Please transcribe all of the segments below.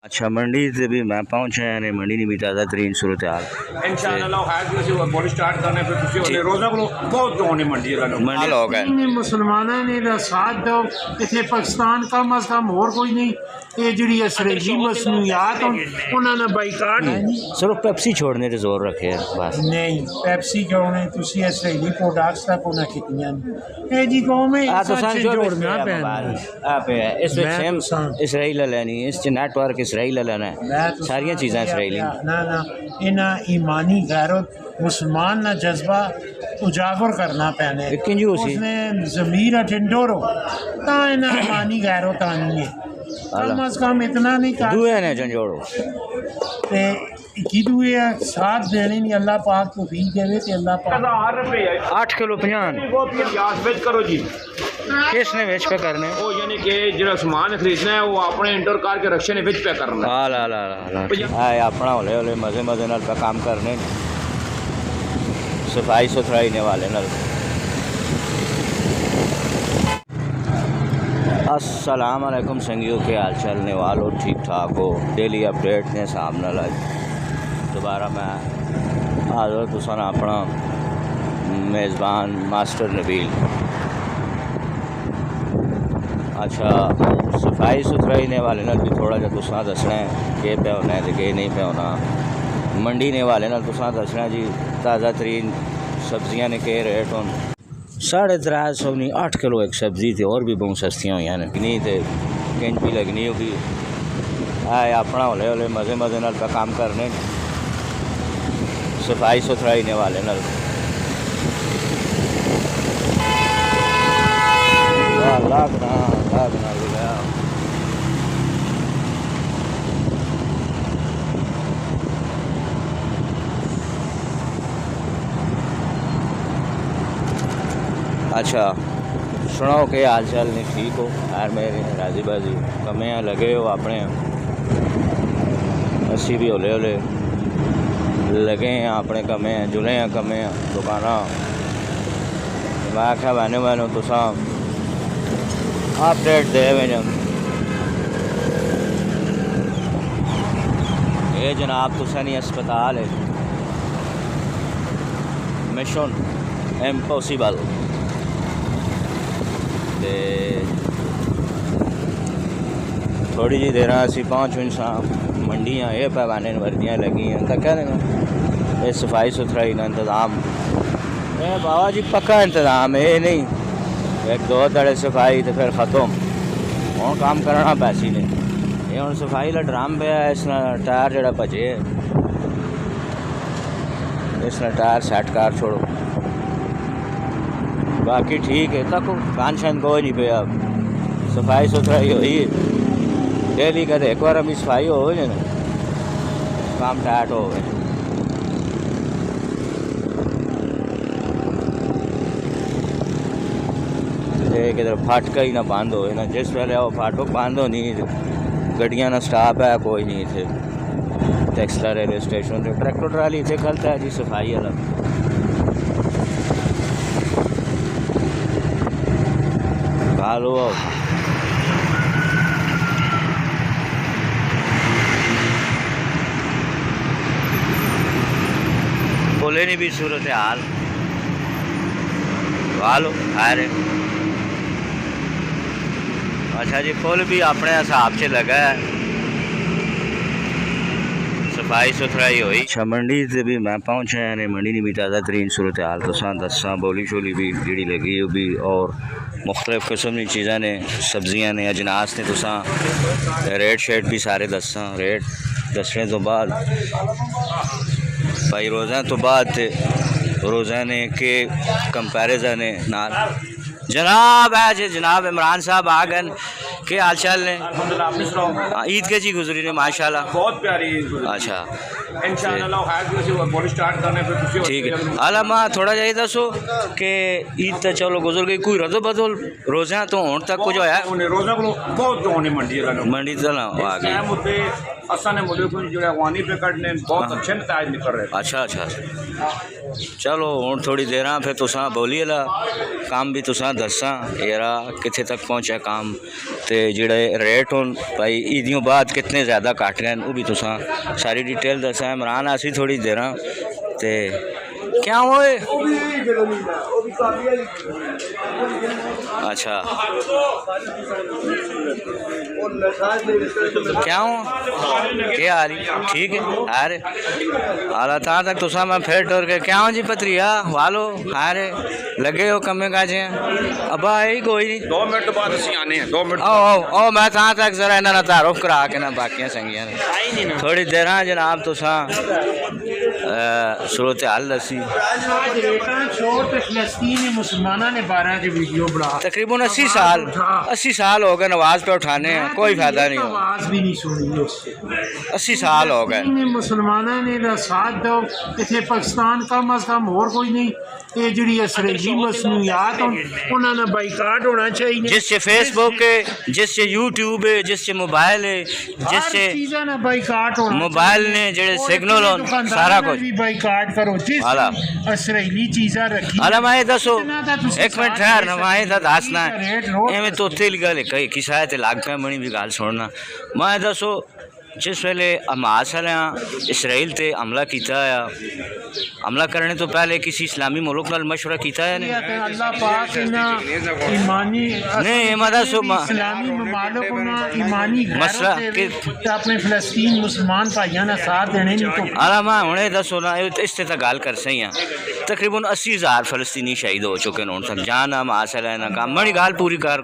अच्छा मंडी से भी मैं पहुंचा है मंडी नहीं भी ताज़ा तरीन सूरत हाल मंडी लोग है मुसलमाना ने दा साथ दो इतने पाकिस्तान कम अज कम होर कोई नहीं ये जी असरेजी मसनूयात उन्होंने बाईकाट सिर्फ पेप्सी छोड़ने से जोर रखे हैं बस नहीं पेप्सी क्यों नहीं तुसी असरेजी प्रोडक्ट्स तक उन्हें कितनियां ये जी कौम है जोड़ना पैना इस सेम इसराइल लेनी इस नेटवर्क इसराइल लेना है सारिया चीज़ां इसराइली ना ना इन्हें ईमानी गैरत मुसलमान ना जज्बा उजागर करना पैने उसने ज़मीर अटेंडोरो ता इन्हें ईमानी गैरत आनी है कम अज कम इतना नहीं कर दुए ने झंझोड़ो ते किदुए साथ देने नहीं अल्लाह पाक को फी देवे ते अल्लाह पाक 8 किलो 50 वेच करो जी किसने वेच पे करने वो यानी कि जो सामान खरीदना है वो अपने इंटर कार के रक्षे ने वेच पे करना हाँ ला ला ला ला अपना होले होले मज़े मज़े नाल पे काम करने सफाई सुथराई ने वाले नाल। अस्सलाम वालेकुम संगियों के हाल चलने वालों ठीक ठाक हो डेली अपडेट ने सामने लाई दोबारा मैं हाजिर तुसान अपना मेज़बान मास्टर नबील। अच्छा सफाई सुथराई ने वाले नाल भी थोड़ा जा तुसा दसना है कि पे होना है कि नहीं पे होना। मंडी ने वाले नाल तुसा दसना जी ताज़ा तरीन सब्जियां ने के रेट होन 350 नहीं 8 किलो एक सब्ज़ी थी और भी बहुत सस्तियाँ हुई हैं नहीं थे किंच भी लगनी होगी आए अपना होले होले मज़े मज़े नाल का काम करने सफाई सुथराई ने वाले नाल लागना लगा अच्छा सुनाओ के हाल चाल नहीं ठीक हो यार मेरे राजी बाजी कमे लगे हो अपने असी भी होले होले लगे हैं अपने कमे जुले हैं कमे दुकाना मैं आख्या बहने बहनों तुसा अपडेट दे मैंने ये जनाब तुसा नहीं अस्पताल है मिशन इम्पॉसिबल थोड़ी जी देर असी पहुँच इंसान मंडियाँ ये पैवाने वर्दियाँ लगी हैं तो क्या देना ये सफाई सुथराई का इंतज़ाम बाबा जी पक्का इंतज़ाम है ये नहीं एक दो धड़े सफाई तो फिर ख़त्म हूँ काम करना पैसी ने ये हूँ सफाई का ड्राम पे है इस टायर जरा भजे इस टायर सैट कर छोड़ो बाकी ठीक है तक कान शान कोई नहीं पे अब सफाई सुथराई हुई डेली कदे एक बार अभी सफाई हो ना काम टाइट हो गए किधर फाटका ही ना बंद हो ना जिस वेले आओ फाटक बंद हो नहीं गड्डियां ना स्टाफ है कोई नहीं थे टेक्सला रेलवे स्टेशन से ट्रैक्टर ट्राली इतने खलता है जी सफाई वाला हालो बोले नहीं भी सूरत हाल हालो अरे अच्छा जी फुल भी अपने हिसाब से लगा है सफाई सुथराई हुई। अच्छा मंडी से भी मैं पहुँचा है मंडी नहीं भी ताज़ा तरीन सूरत हाल तो दसा बोली शोली भी जी लगी वो भी और मुख्तलिफ किस्म की चीज़ा ने सब्जियां ने अजनास ने तुसा रेट शेट भी सारे दसा रेट दसने तो बाद भाई रोज़ा तो बाद रोज़ाने के कंपैरिजन ने नाल जनाब है जी जनाब इमरान साहब आ गए के हाल चाल ने ईद के जी गुजरी ने माशाल्लाह बहुत प्यारी। अच्छा ठीक है आलमा थोड़ा जा दसो कि ईद तो चलो गुजर गई कोई रदो बदल रोज़ा तो हूँ तक कुछ होया रोज़ा को बहुत मंडी तो ना आ गई असा ने मुझे जो अफगानी पे कटने बहुत अच्छे नताज निकल रहे। अच्छा अच्छा चलो हूँ थोड़ी देर फिर तुसा बोलिए ला काम भी तुसा दसा यारा किथे तक पहुँचा काम ते जेह्ड़े रेट हूँ भाई ईदियों बाद कितने ज़्यादा घट गए वो भी तुसां सारी डिटेल दसा। इमरान आसी थोड़ी देर ते क्या होए अच्छा क्या हो क्या आ रही ठीक है अरे आला था तक तुसा मैं फिर टोर के क्या हो जी पत्रिया वालो अरे लगे हो कमे काजे अब आई कोई नहीं 2 मिनट बाद ਅਸੀਂ आने हैं 2 मिनट ओ मैं था तक जरा इन्होंने तारुफ करा के ना बाकी संगियां ने थोड़ी देर जनाब तुसा सूरत हाल दसी तकरीबन 80 साल हो गए नवाज पे उठाने हैं कोई फायदा नहीं आवाज भी नहीं सुनी 80 साल हो गए मुसलमानों ने साथ दो इतने पाकिस्तान कम अज कम और कोई नहीं ये जी असरेली मसनूयात उन्होंने बाइकाट होना चाहिए जिससे फेसबुक है जिससे यूट्यूब है जिससे मोबाइल है जिससे बाइकाट होना मोबाइल ने जेड़े सिग्नल हो सारा कुछ बाइकाट करो जिस असरेली चीज़ा रखी अला मैं दसो एक मिनट ठहर ना मैं दसना एवं तो उत्थे गल कई किसाया ते लाग पे मनी भी गल सुनना मैं दसो जिस वेले हमास इसराइल ते हमला किया हमला करने तो पहले किसी इस्लामी मुल्क नाल मशवरा किया है अल्लाह पाक ईमानी नहीं दसो इस्लामी ममालिक ईमानी मसला कि अपने फिलिस्तीन मुसलमान भाइयों ने साथ देने नहीं तो आला मैं हुणे दसो ना इस ते गल कर सही हाँ तकरीबन 80,000 फलस्तीनी शहीद हो चुके हैं तक जान हमास ना काम बड़ी गल पूरी कर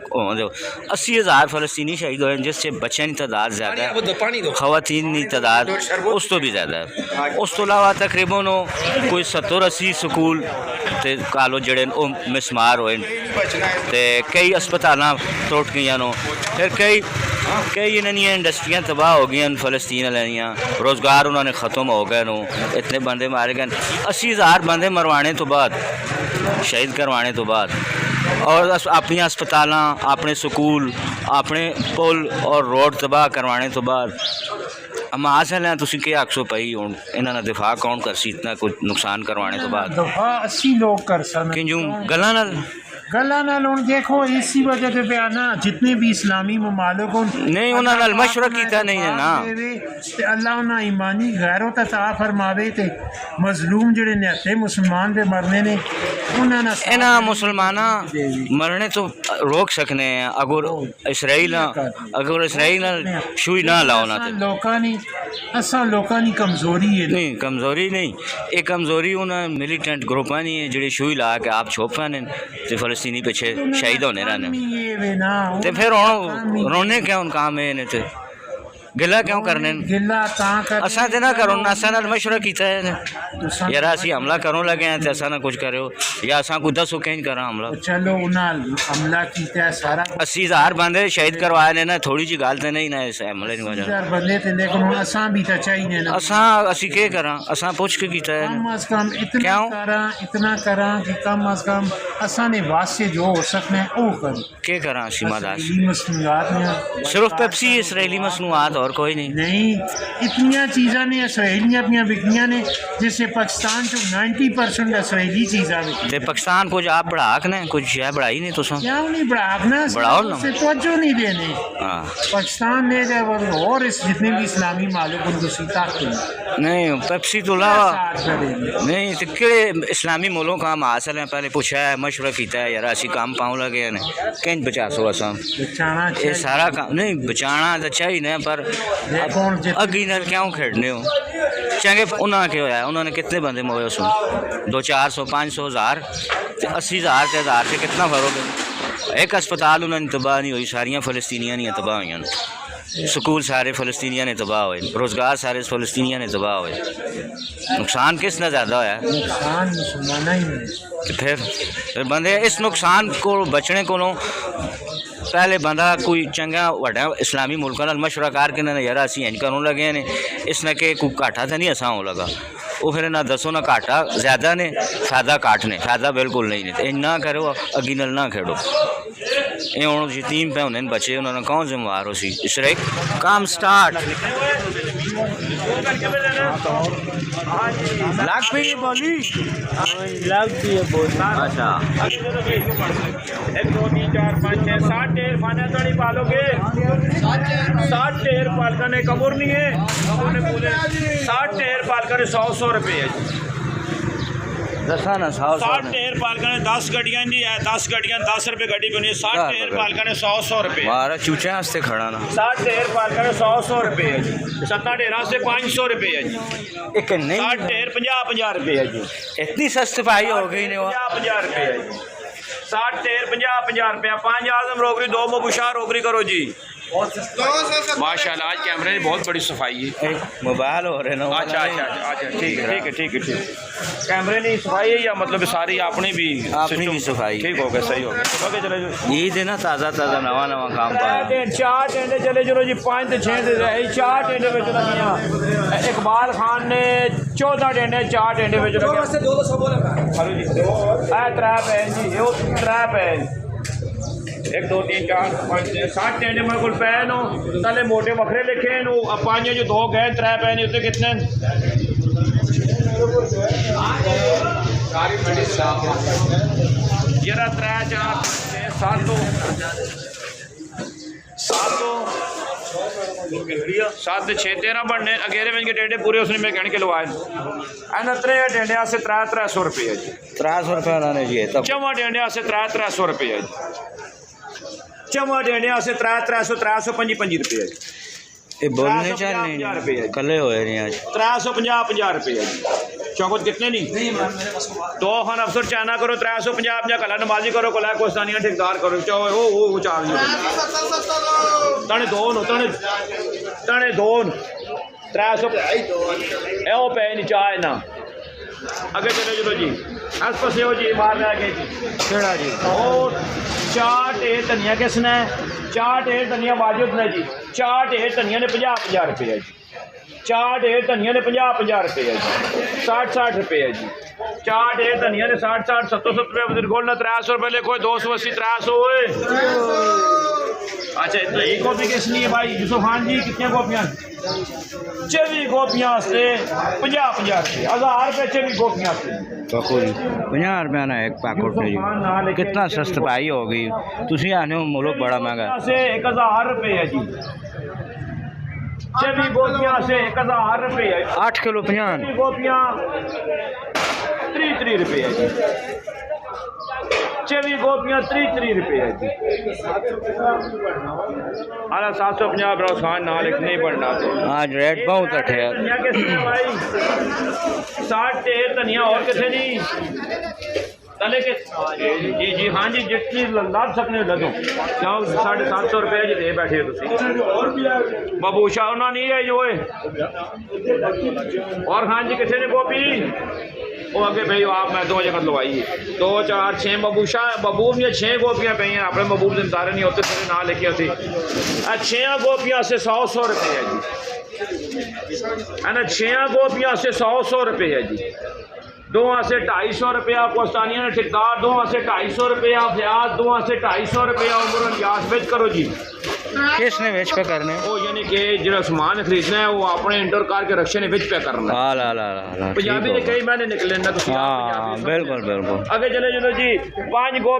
80,000 फलस्तीनी शहीद हुए जिससे बच्चों की तादाद ज़्यादा है खवातीन की तादाद उस तो भी ज़्यादा है उस तो अलावा तकरीबन कोई 70-80 स्कूल ते कॉलेज जड़े मिसमार होए ते कई अस्पताल टुट गई फिर कई इन्होंने इंडस्ट्रियाँ तबाह हो गई फलस्तीन वालियाँ रोज़गार उन्होंने ख़त्म हो गए इतने बंदे मारे गए 80,000 बंदे मरवाने तो बाद शहीद करवाने तो बाद और अपनी अस्पताल अपने स्कूल अपने पुल और रोड तबाह करवाने तो बाद हमास है तुम क्या आखो पई हूँ इन्होंने दिफा कौन कर सी इतना कुछ नुकसान करवाने तो बाद दफा 80 लोग कर सकते क्यों गला नाल देखो इसी वजह से बयाना जितने भी इस्लामी ममालिक नहीं उन्होंने मशवरा किया नहीं है ना अल्लाह उन्हें ईमानी गैरत अता फरमावे ते मजलूम जड़े निहत्थे मुसलमान दे मरने ने उन्होंने इन्हां मुसलमान मरने तो रोक सकने हैं अगर इसराइल छुई ना लाओ ना लोगों की कमजोरी है नहीं कमजोरी नहीं ये कमजोरी उन्हें मिलिटेंट ग्रुपां नहीं है जिहड़े छुई ला के आप छोप पाने ते फलस्तीनी पिछे शहीद होने रहने ते फिर हुण रोने क्या उन काम है ने ते गिला क्यों करने असा तो ना करो ना असा मशवरा किया है यार असी हमला करों लगे हैं तो असा ना कुछ करो या असा कुछ दसो कहीं करा हमला चलो हमला किया सारा 80,000 बंदे शहीद करवाए ने ना थोड़ी जी गल तो नहीं ना इस हमले की वजह बंदे ते लेकिन असा भी तो चाहिए ना असा असी के करा असा पूछ के कीता है कम अज कम इतना करा कि कम अज कम असा ने वास्ते जो हो सकना है वो करें के करा असी मदास मसनूआत सिर्फ पेप्सी इसराइली मसनूआत और कोई नहीं इतनिया चीज़ा ने इसराइलियाँ अपनी बिकनिया ने जिससे पाकिस्तान जो 90% इसराइली चीज़ा बिकती पाकिस्तान कुछ आप बढ़ाक ने कुछ है बढ़ाई नहीं तो क्या नहीं बढ़ाकना बढ़ाओ ना तवज्जो नहीं देने पाकिस्तान ने और इस जितने भी इस्लामी मालिक उनको सीता नहीं पेप्सी तो अलावा नहीं तो केड़े इस्लामी मुल्क का हासिल है पहले पूछा है मशवरा किया है यार असी काम पाँव लगे ने कहीं बचा सो असा ये सारा काम नहीं बचाना तो चाहिए ना पर अगी नाल क्यों खेड़ने हो चंगे उन्होंने क्या होया उन्होंने कितने बंदे मोए उसमें 200-400 500,000 80,000 से 1000 से कितना फर्क है एक अस्पताल उन्होंने तबाह नहीं हुई सारियाँ फलस्तीनियाँ नहीं तबाह हुई स्कूल सारे फलस्तीनियाँ ने तबाह हुए रोज़गार सारे फलस्तीनियाँ ने तबाह हुए नुकसान किसने ज़्यादा होया तो फिर बंदे इस नुकसान को बचने को पहले बंदा कोई चंगा वड्डा इस्लामी मुल्क नाल मशवरा करके ना यार असी इंज करों लगे ने इसने के कोई घाटा तो नहीं असा हो लगा वो फिर ना दसो ना घाटा ज़्यादा ने फायदा घट ने फायदा बिल्कुल नहीं ने इन्ना करो अगी नाल ना खेड़ो ये हुण यतीम पे होंदे बच्चे उन्होंने कौन जिम्मेवार हो सी इशरक काम स्टार्ट लाख पे बोली लग भी है बहुत। अच्छा 1 2 3 4 5 6 7 ढेर खाने तो नहीं पालोगे 7 ढेर पालका ने कमर नहीं है कमर ने बोले 7 ढेर पालका ने 100 रुपये है दसा ना 7 ढेर पालका ने 10 गड्डियां जी है 10 गड्डियां 10 रुपये गड्डी बनी 7 ढेर पालका ने 100 रुपये मारा चूचे वास्ते खड़ा ना 7 ढेर पालका ने 100 रुपये है जी 7 ढेर से 500 रुपये है जी एक नहीं 7 ढेर 50 रुपये है जी इतनी सस्ती पाई हो गई ने वो 50 रुपये है जी 7 ढेर 50 रुपया 5 आजम रोकरी 2 मुबुशा रोकरी करो जी माशाल्लाह आज कैमरे में बहुत बड़ी सफाई है मोबाइल हो रहे ना अच्छा ठीक है कैमरे नहीं सफाई है या मतलब सारी अपनी भी सफाई ठीक हो गया सही हो गया ओके चले जो ईद है ना ताज़ा ताज़ा नवा नवा काम पाया 4 टेंडे चले चलो जी 5 ते 6 ते 4 टेंडे बेच लगियां इकबाल खान ने 14 टेंडे 4 टेंडे बेच लगियां हेलो जी ए ट्रैप है जी ये ट्रैप है 1 2 3 4 5 7 टेंडे मेरे को पैन हो तले मोटे वखरे लिखे नु पांच जो 2 गए 3 पैन उत्ते कितने जरा 3 4 6 7 7 6 13 बनने अगेरे में टेंडे पूरे उसने मैं कहने के लवाए एन 3 टेंडे से 300 रुपये जी 300 रुपये उन्होंने जी तब चवा टेंडे से 300 रुपये जी चवा टेंडे से 300 55 रुपये ये बोलने चाहिए कले होए नहीं आज 350 रुपये जी चौकत कितने नहीं 2 खान अफसर चाना करो 350 कला नमाजी करो कला कोस्तानिया ठेकेदार करो चाहो वो चाल तने दोन तने दोन 300 ए ओ पे नहीं चाहे ना आगे चलो जी आस पास हो जी मार रहा है जी खेड़ा जी और 4 ढेर धनिया किसने 4 ढेर धनिया वाजिब ने जी 4 ढेर धनिया ने 50 रुपये है जी 4 ढेर धनिया ने 50 रुपये है जी 60 रुपये है जी 4 ढेर धनिया ने 60 70 रुपये खोलना 300 रुपये लिखो 280 300 हुए अच्छा तो एक कॉपी किसनी है भाई यूसुफ खान जी कितनी कॉपियाँ 24 कॉपियाँ से 50 रुपये 1000 रुपये 24 कॉपियाँ से 50 रुपया ना एक पैकेट जी कितना सस्ता पाई हो गई तुसी आने हो मुल्क बड़ा महंगा से 1000 रुपये है जी 24 कॉपियाँ से 1000 रुपये है 8 किलो 50 कॉपियाँ 3 रुपये है जी 24 कॉपियाँ 3 रुपये है जी अला 750 बरोस खान ना लिख नहीं पढ़ना आज रेट बहुत अठे धनिया किसने भाई 60 ढेर धनिया और किसे नहीं तले के जी हाँ जी जितनी लाद सकने लदो जाओ 750 रुपये जी दे बैठे तुम बबूशा उन्होंने नहीं है जो और खान जी कितने ने कॉपी वो आगे भाई आप मैं 2 जगह लवाइए 2 4 6 बबूशा बबूब ने 6 कॉपियाँ पे हैं अपने बबूब दिन तारे नहीं होते तेरे ना लेके आते 6 कॉपियाँ से 100 रुपये है जी है ना 6 कॉपियाँ से 100 रुपये है जी 2 से 250 रुपया कोस्तानिया ने ठेकेदार 2 से 250 रुपया फयाज 2 से 250 रुपया उम्र यास बेच करो जी किसने वेच पे करने वो यानी कि जो सामान खरीदना है वो अपने इंटर कार के रक्षे ने बेच पे करना है ला पंजाबी ने कई महीने निकले ना तो हाँ बिल्कुल आगे चले चलो जी 5 कॉपियाँ